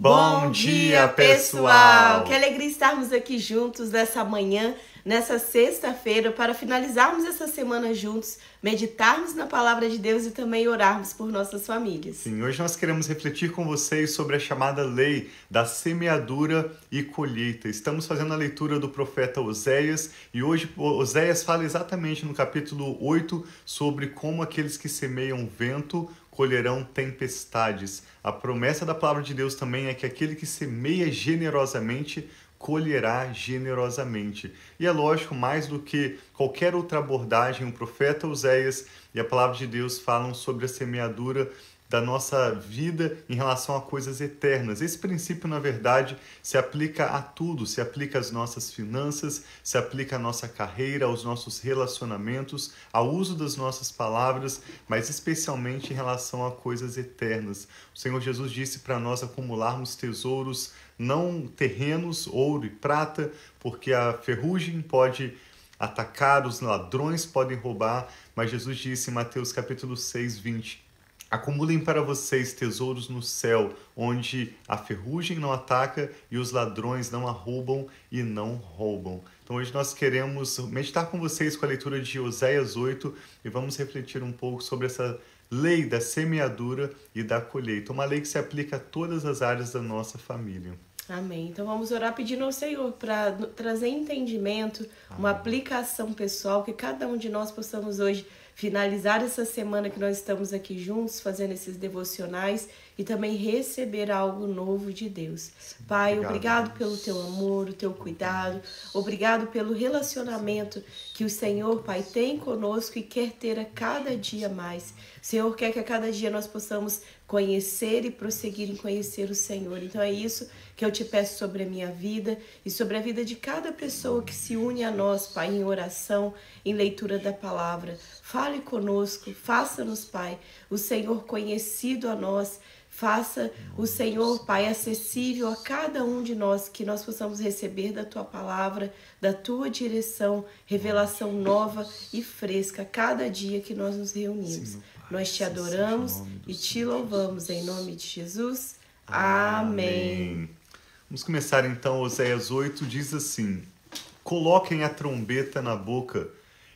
Bom dia, pessoal! Que alegria estarmos aqui juntos nessa manhã, nessa sexta-feira, para finalizarmos essa semana juntos, meditarmos na palavra de Deus e também orarmos por nossas famílias. Sim, hoje nós queremos refletir com vocês sobre a chamada lei da semeadura e colheita. Estamos fazendo a leitura do profeta Oséias e hoje Oséias fala exatamente no capítulo 8 sobre como aqueles que semeiam vento colherão tempestades. A promessa da palavra de Deus também é que aquele que semeia generosamente colherá generosamente. E é lógico, mais do que qualquer outra abordagem, o profeta Oséias e a palavra de Deus falam sobre a semeadura da nossa vida em relação a coisas eternas. Esse princípio, na verdade, se aplica a tudo, se aplica às nossas finanças, se aplica à nossa carreira, aos nossos relacionamentos, ao uso das nossas palavras, mas especialmente em relação a coisas eternas. O Senhor Jesus disse para nós acumularmos tesouros não terrenos, ouro e prata, porque a ferrugem pode atacar, os ladrões podem roubar, mas Jesus disse em Mateus capítulo 6, 20, acumulem para vocês tesouros no céu, onde a ferrugem não ataca e os ladrões não arrombam e não roubam. Então hoje nós queremos meditar com vocês com a leitura de Oséias 8 e vamos refletir um pouco sobre essa lei da semeadura e da colheita, uma lei que se aplica a todas as áreas da nossa família. Amém. Então vamos orar pedindo ao Senhor para trazer entendimento, uma aplicação pessoal, que cada um de nós possamos hoje finalizar essa semana que nós estamos aqui juntos, fazendo esses devocionais e também receber algo novo de Deus. Sim, Pai, obrigado pelo teu amor, o teu cuidado, obrigado pelo relacionamento que o Senhor, Pai, tem conosco e quer ter a cada dia mais. O Senhor quer que a cada dia nós possamos conhecer e prosseguir em conhecer o Senhor. Então é isso que eu te peço sobre a minha vida e sobre a vida de cada pessoa que se une a nós, Pai, em oração, em leitura da palavra. Fale conosco, faça-nos, Pai, o Senhor conhecido a nós, faça o Senhor, Pai, acessível a cada um de nós, que nós possamos receber da Tua palavra, da Tua direção, revelação nova e fresca a cada dia que nós nos reunimos. Sim, nós te adoramos e te louvamos em nome de Jesus. Amém. Vamos começar então, Oséias 8 diz assim: coloquem a trombeta na boca,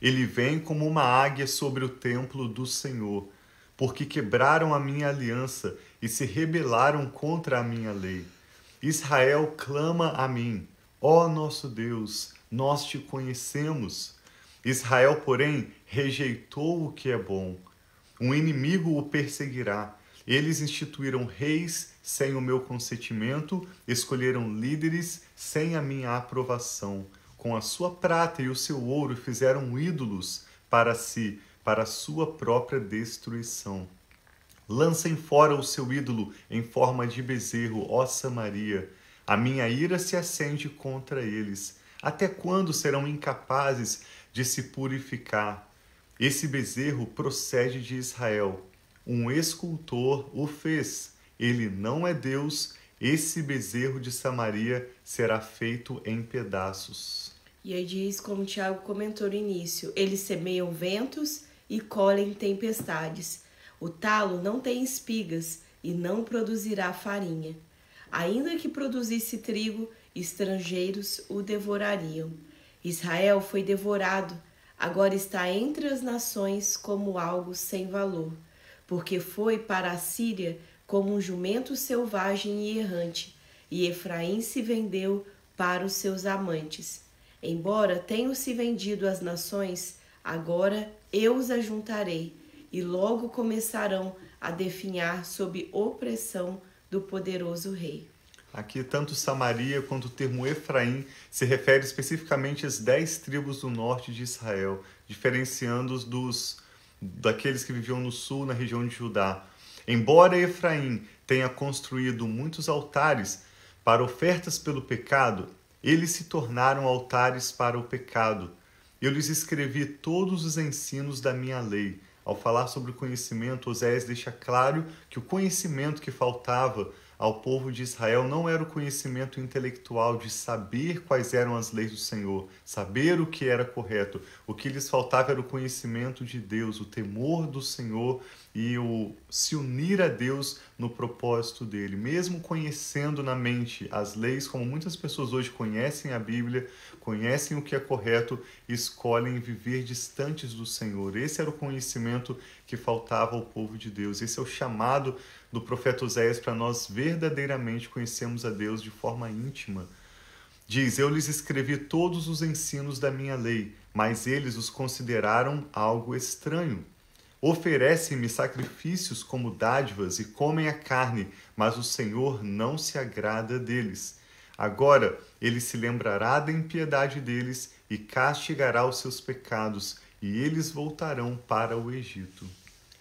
ele vem como uma águia sobre o templo do Senhor, porque quebraram a minha aliança e se rebelaram contra a minha lei. Israel clama a mim, ó nosso Deus, nós te conhecemos. Israel, porém, rejeitou o que é bom. Um inimigo o perseguirá. Eles instituíram reis sem o meu consentimento, escolheram líderes sem a minha aprovação. Com a sua prata e o seu ouro fizeram ídolos para si, para a sua própria destruição. Lancem fora o seu ídolo em forma de bezerro, ó Samaria. A minha ira se acende contra eles. Até quando serão incapazes de se purificar? Esse bezerro procede de Israel. Um escultor o fez. Ele não é Deus. Esse bezerro de Samaria será feito em pedaços. E aí diz, como o Tiago comentou no início, eles semeiam ventos e colhem tempestades. O talo não tem espigas e não produzirá farinha. Ainda que produzisse trigo, estrangeiros o devorariam. Israel foi devorado, agora está entre as nações como algo sem valor, porque foi para a Síria como um jumento selvagem e errante, e Efraim se vendeu para os seus amantes. Embora tenham se vendido às nações, agora eu os ajuntarei, e logo começarão a definhar sob opressão do poderoso rei. Aqui, tanto Samaria quanto o termo Efraim se refere especificamente às 10 tribos do norte de Israel, diferenciando-os daqueles que viviam no sul, na região de Judá. Embora Efraim tenha construído muitos altares para ofertas pelo pecado, eles se tornaram altares para o pecado. Eu lhes escrevi todos os ensinos da minha lei. Ao falar sobre o conhecimento, Oséias deixa claro que o conhecimento que faltava ao povo de Israel não era o conhecimento intelectual de saber quais eram as leis do Senhor, saber o que era correto. O que lhes faltava era o conhecimento de Deus, o temor do Senhor e o se unir a Deus no propósito dele. Mesmo conhecendo na mente as leis, como muitas pessoas hoje conhecem a Bíblia, conhecem o que é correto, escolhem viver distantes do Senhor. Esse era o conhecimento que faltava ao povo de Deus. Esse é o chamado do profeta Oséias para nós verdadeiramente conhecermos a Deus de forma íntima. Diz: eu lhes escrevi todos os ensinos da minha lei, mas eles os consideraram algo estranho. Oferecem-me sacrifícios como dádivas e comem a carne, mas o Senhor não se agrada deles. Agora ele se lembrará da impiedade deles e castigará os seus pecados, e eles voltarão para o Egito.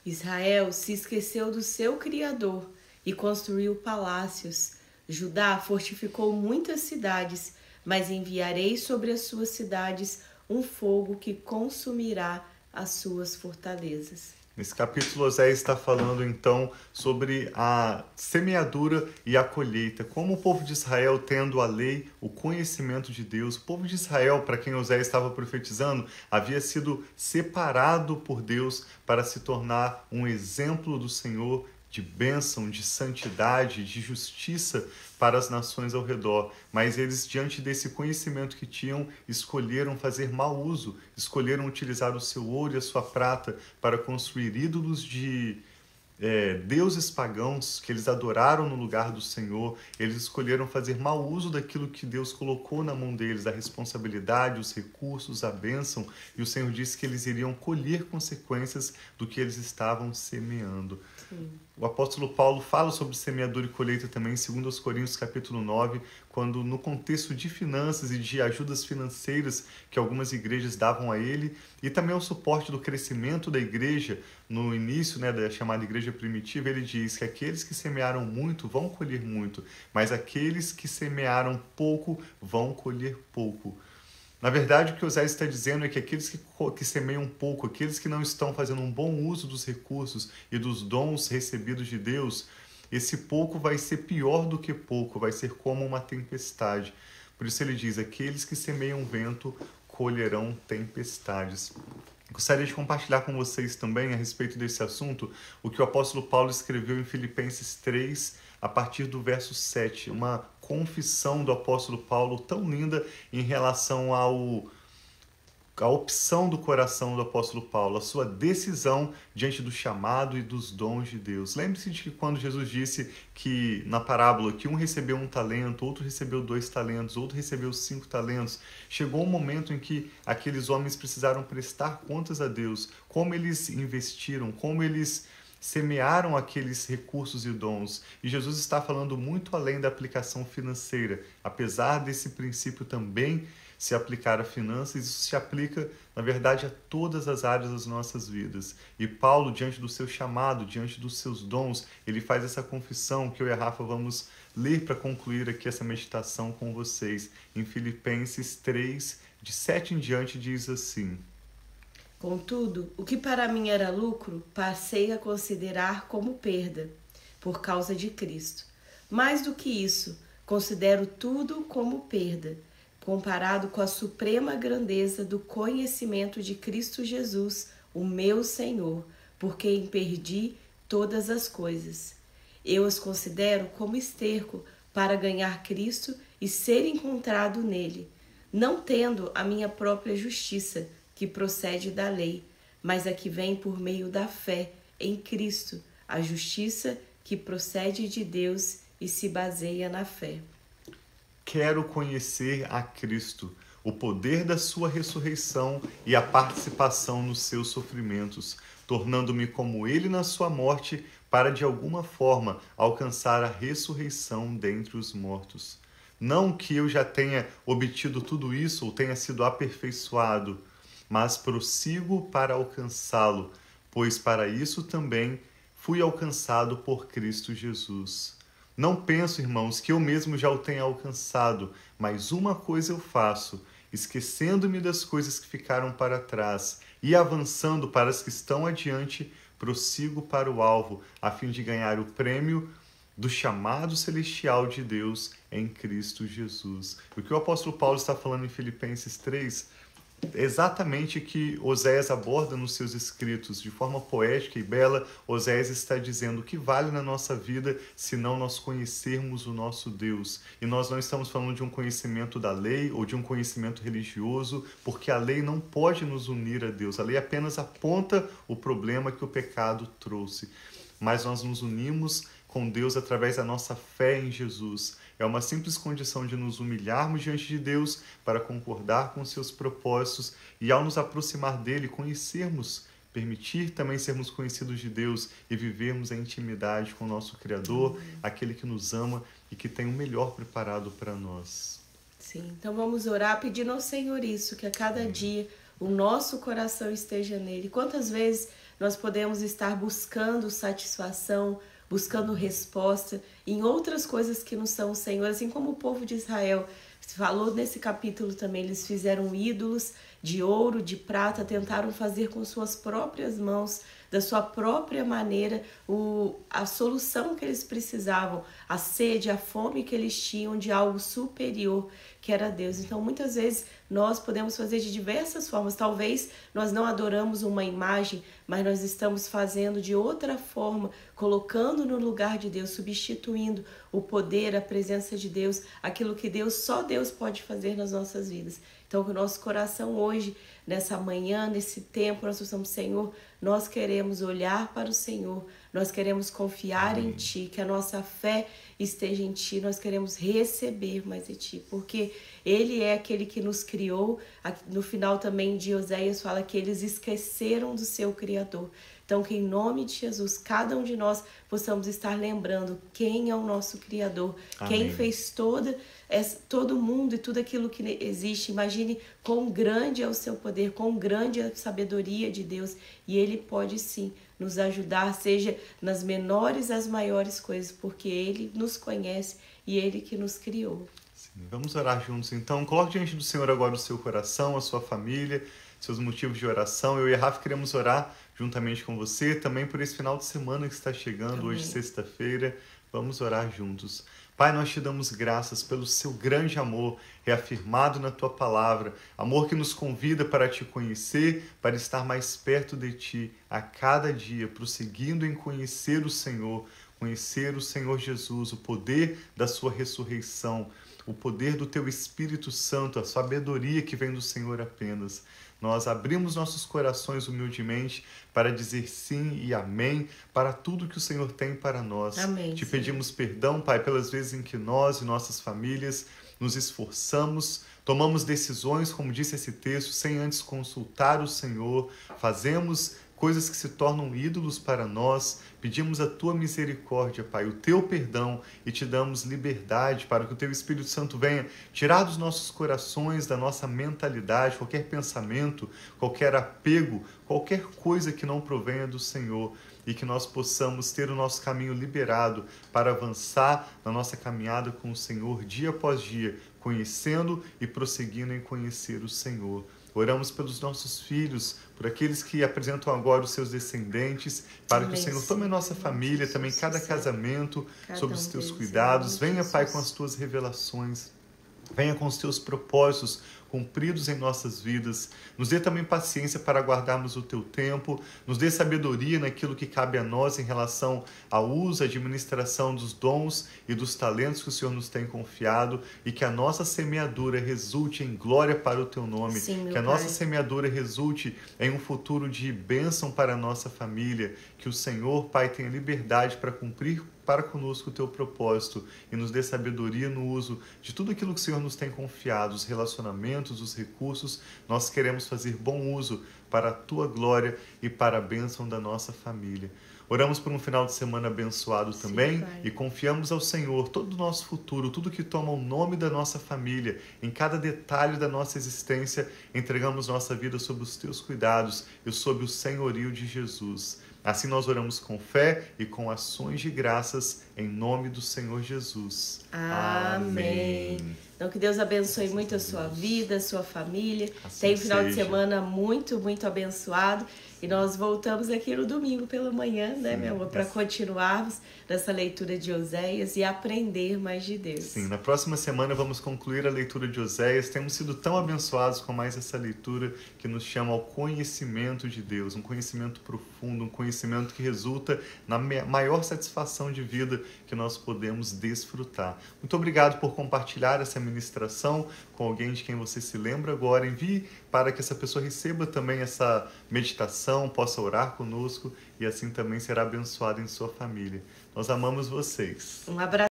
Israel se esqueceu do seu Criador e construiu palácios. Judá fortificou muitas cidades, mas enviarei sobre as suas cidades um fogo que consumirá as suas fortalezas. Nesse capítulo, Oséias está falando então sobre a semeadura e a colheita, como o povo de Israel, tendo a lei, o conhecimento de Deus. O povo de Israel, para quem Oséias estava profetizando, havia sido separado por Deus para se tornar um exemplo do Senhor, de bênção, de santidade, de justiça para as nações ao redor. Mas eles, diante desse conhecimento que tinham, escolheram fazer mau uso, escolheram utilizar o seu ouro e a sua prata para construir ídolos de deuses pagãos que eles adoraram no lugar do Senhor. Eles escolheram fazer mau uso daquilo que Deus colocou na mão deles, a responsabilidade, os recursos, a bênção, e o Senhor disse que eles iriam colher consequências do que eles estavam semeando. Sim. O apóstolo Paulo fala sobre semeadura e colheita também em 2 Coríntios capítulo 9, quando no contexto de finanças e de ajudas financeiras que algumas igrejas davam a ele, e também o suporte do crescimento da igreja, no início da chamada igreja primitiva, ele diz que aqueles que semearam muito vão colher muito, mas aqueles que semearam pouco vão colher pouco. Na verdade, o que Oséias está dizendo é que aqueles que semeiam pouco, aqueles que não estão fazendo um bom uso dos recursos e dos dons recebidos de Deus, esse pouco vai ser pior do que pouco, vai ser como uma tempestade. Por isso ele diz: aqueles que semeiam vento colherão tempestades. Gostaria de compartilhar com vocês também, a respeito desse assunto, o que o apóstolo Paulo escreveu em Filipenses 3, a partir do verso 7, uma confissão do apóstolo Paulo tão linda em relação a opção do coração do apóstolo Paulo, a sua decisão diante do chamado e dos dons de Deus. Lembre-se de que quando Jesus disse que, na parábola, que um recebeu 1 talento, outro recebeu 2 talentos, outro recebeu 5 talentos, chegou um momento em que aqueles homens precisaram prestar contas a Deus, como eles investiram, como eles semearam aqueles recursos e dons. E Jesus está falando muito além da aplicação financeira. Apesar desse princípio também se aplicar a finanças, isso se aplica, na verdade, a todas as áreas das nossas vidas. E Paulo, diante do seu chamado, diante dos seus dons, ele faz essa confissão que eu e a Rafa vamos ler para concluir aqui essa meditação com vocês. Em Filipenses 3, de 7 em diante, diz assim: contudo, o que para mim era lucro, passei a considerar como perda, por causa de Cristo. Mais do que isso, considero tudo como perda, comparado com a suprema grandeza do conhecimento de Cristo Jesus, o meu Senhor, por quem perdi todas as coisas. Eu as considero como esterco para ganhar Cristo e ser encontrado nele, não tendo a minha própria justiça, que procede da lei, mas a que vem por meio da fé em Cristo, a justiça que procede de Deus e se baseia na fé. Quero conhecer a Cristo, o poder da sua ressurreição e a participação nos seus sofrimentos, tornando-me como ele na sua morte, para de alguma forma alcançar a ressurreição dentre os mortos. Não que eu já tenha obtido tudo isso ou tenha sido aperfeiçoado, mas prossigo para alcançá-lo, pois para isso também fui alcançado por Cristo Jesus. Não penso, irmãos, que eu mesmo já o tenha alcançado, mas uma coisa eu faço, esquecendo-me das coisas que ficaram para trás e avançando para as que estão adiante, prossigo para o alvo, a fim de ganhar o prêmio do chamado celestial de Deus em Cristo Jesus. O que o apóstolo Paulo está falando em Filipenses 3 é exatamente que Oséias aborda nos seus escritos. De forma poética e bela, Oséias está dizendo o que vale na nossa vida se não nós conhecermos o nosso Deus. E nós não estamos falando de um conhecimento da lei ou de um conhecimento religioso, porque a lei não pode nos unir a Deus. A lei apenas aponta o problema que o pecado trouxe. Mas nós nos unimos com Deus através da nossa fé em Jesus. É uma simples condição de nos humilharmos diante de Deus para concordar com seus propósitos e, ao nos aproximar dele, conhecermos, permitir também sermos conhecidos de Deus e vivermos a intimidade com o nosso Criador, aquele que nos ama e que tem o melhor preparado para nós. Sim, então vamos orar pedindo ao Senhor isso, que a cada dia o nosso coração esteja nele. Quantas vezes nós podemos estar buscando satisfação, buscando resposta em outras coisas que não são o Senhor, assim como o povo de Israel falou nesse capítulo também. Eles fizeram ídolos de ouro, de prata, tentaram fazer com suas próprias mãos, da sua própria maneira, a solução que eles precisavam, a sede, a fome que eles tinham de algo superior, que era Deus. Então, muitas vezes, nós podemos fazer de diversas formas. Talvez nós não adoramos uma imagem, mas nós estamos fazendo de outra forma, colocando no lugar de Deus, substituindo o poder, a presença de Deus, aquilo que só Deus pode fazer nas nossas vidas. Então, que o nosso coração hoje, nessa manhã, nesse tempo, nós possamos, Senhor, nós queremos olhar para o Senhor, nós queremos confiar em Ti, que a nossa fé esteja em Ti, nós queremos receber mais de Ti, porque Ele é aquele que nos criou. No final também de Oséias fala que eles esqueceram do seu Criador. Então, que em nome de Jesus, cada um de nós possamos estar lembrando quem é o nosso Criador, Amém. Quem fez todo mundo e tudo aquilo que existe. Imagine quão grande é o seu poder, quão grande é a sabedoria de Deus. E Ele pode sim nos ajudar, seja nas menores as maiores coisas, porque Ele nos conhece e Ele que nos criou. Sim, vamos orar juntos então. Coloque diante do Senhor agora o seu coração, a sua família, seus motivos de oração. Eu e a Rafa queremos orar juntamente com você, também por esse final de semana que está chegando, Amém. Hoje sexta-feira. Vamos orar juntos. Pai, nós te damos graças pelo seu grande amor reafirmado na tua palavra, amor que nos convida para te conhecer, para estar mais perto de ti a cada dia, prosseguindo em conhecer o Senhor Jesus, o poder da sua ressurreição, o poder do teu Espírito Santo, a sabedoria que vem do Senhor apenas. Nós abrimos nossos corações humildemente para dizer sim e amém para tudo que o Senhor tem para nós. Amém, Te pedimos perdão, Pai, pelas vezes em que nós e nossas famílias nos esforçamos, tomamos decisões, como disse esse texto, sem antes consultar o Senhor, fazemos coisas que se tornam ídolos para nós. Pedimos a tua misericórdia, Pai, o teu perdão, e te damos liberdade para que o teu Espírito Santo venha tirar dos nossos corações, da nossa mentalidade, qualquer pensamento, qualquer apego, qualquer coisa que não provenha do Senhor, e que nós possamos ter o nosso caminho liberado para avançar na nossa caminhada com o Senhor dia após dia, conhecendo e prosseguindo em conhecer o Senhor. Oramos pelos nossos filhos, por aqueles que apresentam agora os seus descendentes, para que o Senhor tome a nossa família, também cada casamento, sob os teus cuidados. Venha, Pai, com as tuas revelações. Venha com os teus propósitos cumpridos em nossas vidas. Nos dê também paciência para aguardarmos o teu tempo. Nos dê sabedoria naquilo que cabe a nós em relação ao uso, à administração dos dons e dos talentos que o Senhor nos tem confiado, e que a nossa semeadura resulte em glória para o teu nome. Sim, que a nossa semeadura resulte em um futuro de bênção para a nossa família. Que o Senhor, Pai, tenha liberdade para cumprir para conosco o teu propósito e nos dê sabedoria no uso de tudo aquilo que o Senhor nos tem confiado, os relacionamentos, os recursos. Nós queremos fazer bom uso para a tua glória e para a bênção da nossa família. Oramos por um final de semana abençoado também. Sim, e confiamos ao Senhor todo o nosso futuro, tudo que toma o nome da nossa família, em cada detalhe da nossa existência, entregamos nossa vida sob os teus cuidados e sob o senhorio de Jesus. Assim nós oramos com fé e com ações de graças em nome do Senhor Jesus. Amém. Então, que Deus abençoe muito a sua vida, a sua família. Assim Tem um final de seja. semana muito, muito abençoado. E nós voltamos aqui no domingo pela manhã, né, meu amor? Para continuarmos nessa leitura de Oséias e aprender mais de Deus. Sim, na próxima semana vamos concluir a leitura de Oséias. Temos sido tão abençoados com mais essa leitura que nos chama ao conhecimento de Deus, um conhecimento profundo, um conhecimento que resulta na maior satisfação de vida que nós podemos desfrutar. Muito obrigado por compartilhar essa ministração com alguém de quem você se lembra agora. Envie para que essa pessoa receba também essa meditação, possa orar conosco e assim também será abençoada em sua família. Nós amamos vocês. Um abraço.